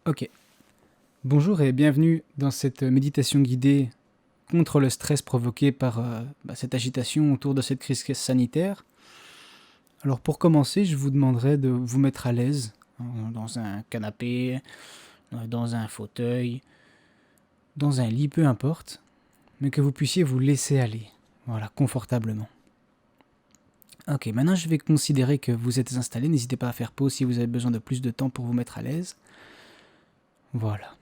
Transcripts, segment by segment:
Ok. Bonjour et bienvenue dans cette méditation guidée contre le stress provoqué par cette agitation autour de cette crise sanitaire. Alors pour commencer, je vous demanderai de vous mettre à l'aise dans un canapé, dans un fauteuil, dans un lit, peu importe, mais que vous puissiez vous laisser aller, voilà, confortablement. Ok, maintenant je vais considérer que vous êtes installé, n'hésitez pas à faire pause si vous avez besoin de plus de temps pour vous mettre à l'aise. Voilà.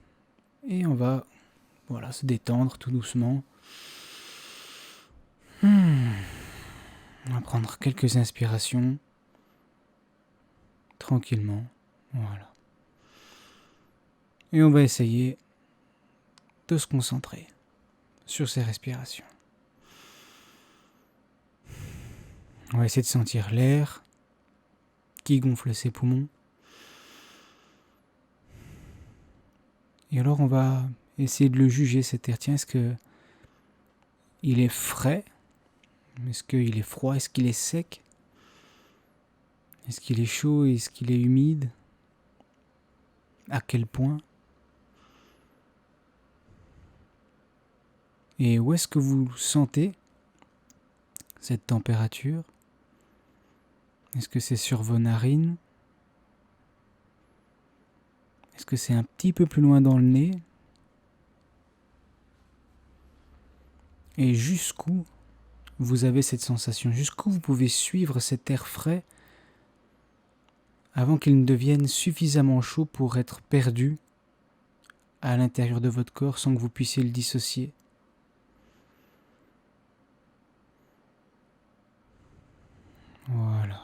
Et on va se détendre tout doucement. On va prendre quelques inspirations tranquillement. Voilà. Et on va essayer de se concentrer sur ces respirations. On va essayer de sentir l'air qui gonfle ses poumons. Et alors on va essayer de le juger, cet air. Tiens, est-ce que il est frais? Est-ce qu'il est froid? Est-ce qu'il est sec? Est-ce qu'il est chaud? Est-ce qu'il est humide? À quel point? Et où est-ce que vous sentez cette température? Est-ce que c'est sur vos narines? Est-ce que c'est un petit peu plus loin dans le nez? Et jusqu'où vous avez cette sensation? Jusqu'où vous pouvez suivre cet air frais avant qu'il ne devienne suffisamment chaud pour être perdu à l'intérieur de votre corps sans que vous puissiez le dissocier? Voilà.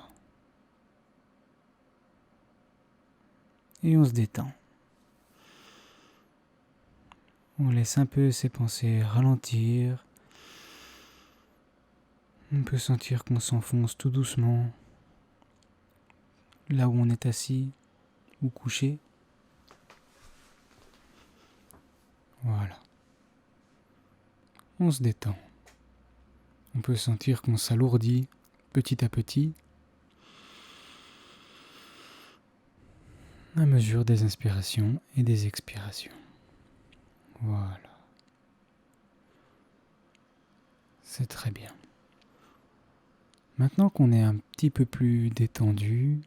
Et on se détend. On laisse un peu ses pensées ralentir. On peut sentir qu'on s'enfonce tout doucement là où on est assis ou couché. Voilà. On se détend. On peut sentir qu'on s'alourdit petit à petit à mesure des inspirations et des expirations. Voilà. C'est très bien. Maintenant qu'on est un petit peu plus détendu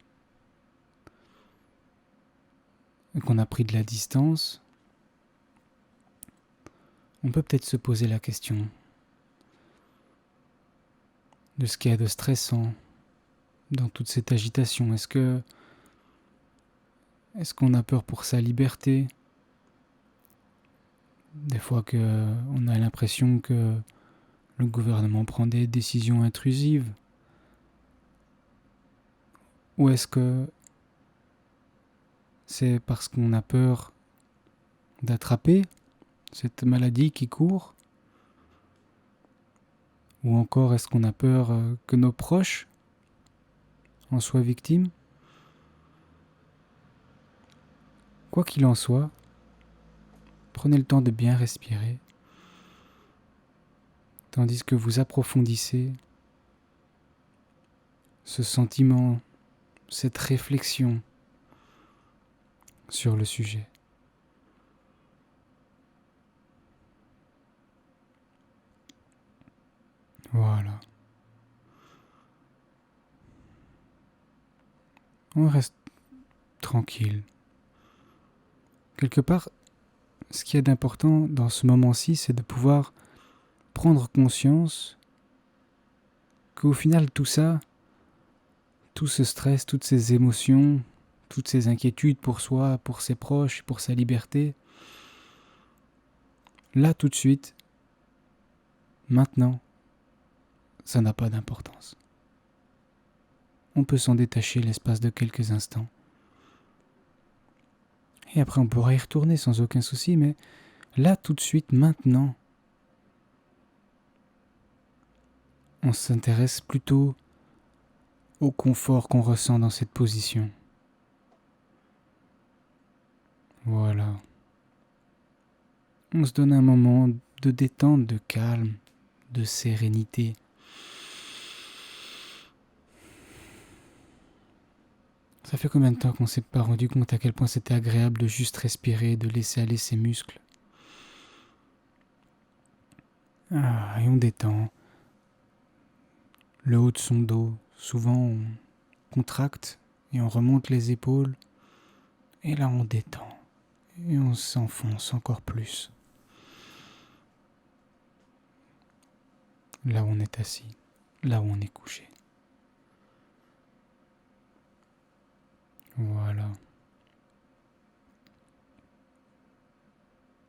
et qu'on a pris de la distance, on peut peut-être se poser la question de ce qu'il y a de stressant dans toute cette agitation. Est-ce qu'on a peur pour sa liberté? Des fois on a l'impression que le gouvernement prend des décisions intrusives. Ou est-ce que c'est parce qu'on a peur d'attraper cette maladie qui court? Ou encore est-ce qu'on a peur que nos proches en soient victimes? Quoi qu'il en soit, prenez le temps de bien respirer, tandis que vous approfondissez ce sentiment, cette réflexion sur le sujet. Voilà. On reste tranquille. Quelque part, ce qu'il y a d'important dans ce moment-ci, c'est de pouvoir prendre conscience qu'au final, tout ça, tout ce stress, toutes ces émotions, toutes ces inquiétudes pour soi, pour ses proches, pour sa liberté, là tout de suite, maintenant, ça n'a pas d'importance. On peut s'en détacher l'espace de quelques instants. Et après on pourra y retourner sans aucun souci, mais là tout de suite, maintenant, on s'intéresse plutôt au confort qu'on ressent dans cette position. Voilà. On se donne un moment de détente, de calme, de sérénité. Ça fait combien de temps qu'on s'est pas rendu compte à quel point c'était agréable de juste respirer, de laisser aller ses muscles. Et on détend le haut de son dos. Souvent on contracte et on remonte les épaules. Et là on détend. Et on s'enfonce encore plus. Là où on est assis, là où on est couché. Voilà.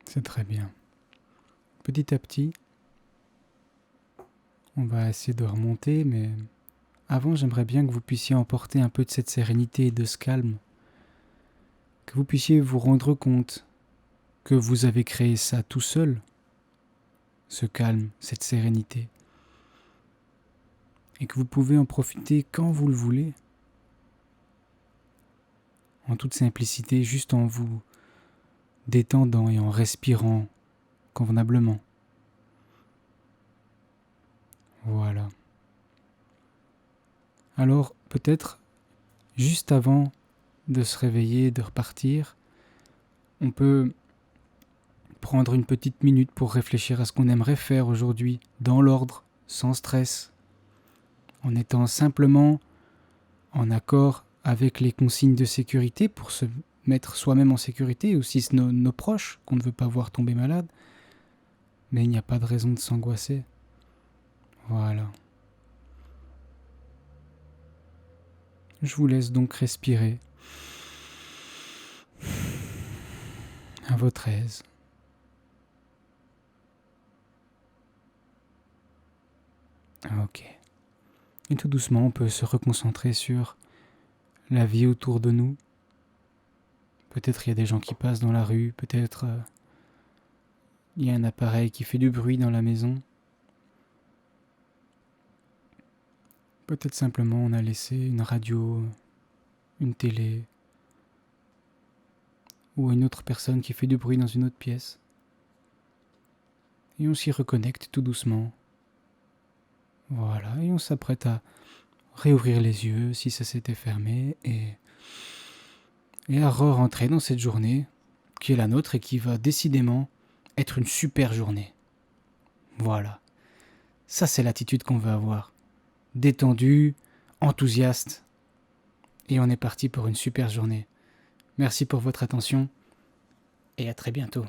C'est très bien. Petit à petit, on va essayer de remonter, mais avant, j'aimerais bien que vous puissiez emporter un peu de cette sérénité et de ce calme. Que vous puissiez vous rendre compte que vous avez créé ça tout seul, ce calme, cette sérénité. Et que vous pouvez en profiter quand vous le voulez. En toute simplicité, juste en vous détendant et en respirant convenablement. Voilà. Alors, peut-être, juste avant de se réveiller, de repartir, on peut prendre une petite minute pour réfléchir à ce qu'on aimerait faire aujourd'hui, dans l'ordre, sans stress, en étant simplement en accord avec les consignes de sécurité pour se mettre soi-même en sécurité, aussi nos proches qu'on ne veut pas voir tomber malades. Mais il n'y a pas de raison de s'angoisser. Voilà. Je vous laisse donc respirer à votre aise. Ok. Et tout doucement, on peut se reconcentrer sur la vie autour de nous. Peut-être il y a des gens qui passent dans la rue, peut-être il y a un appareil qui fait du bruit dans la maison. Peut-être simplement on a laissé une radio, une télé, ou une autre personne qui fait du bruit dans une autre pièce. Et on s'y reconnecte tout doucement. Voilà, et on s'apprête à réouvrir les yeux si ça s'était fermé et à re-rentrer dans cette journée qui est la nôtre et qui va décidément être une super journée. Voilà. Ça, c'est l'attitude qu'on veut avoir. Détendu, enthousiaste. Et on est parti pour une super journée. Merci pour votre attention et à très bientôt.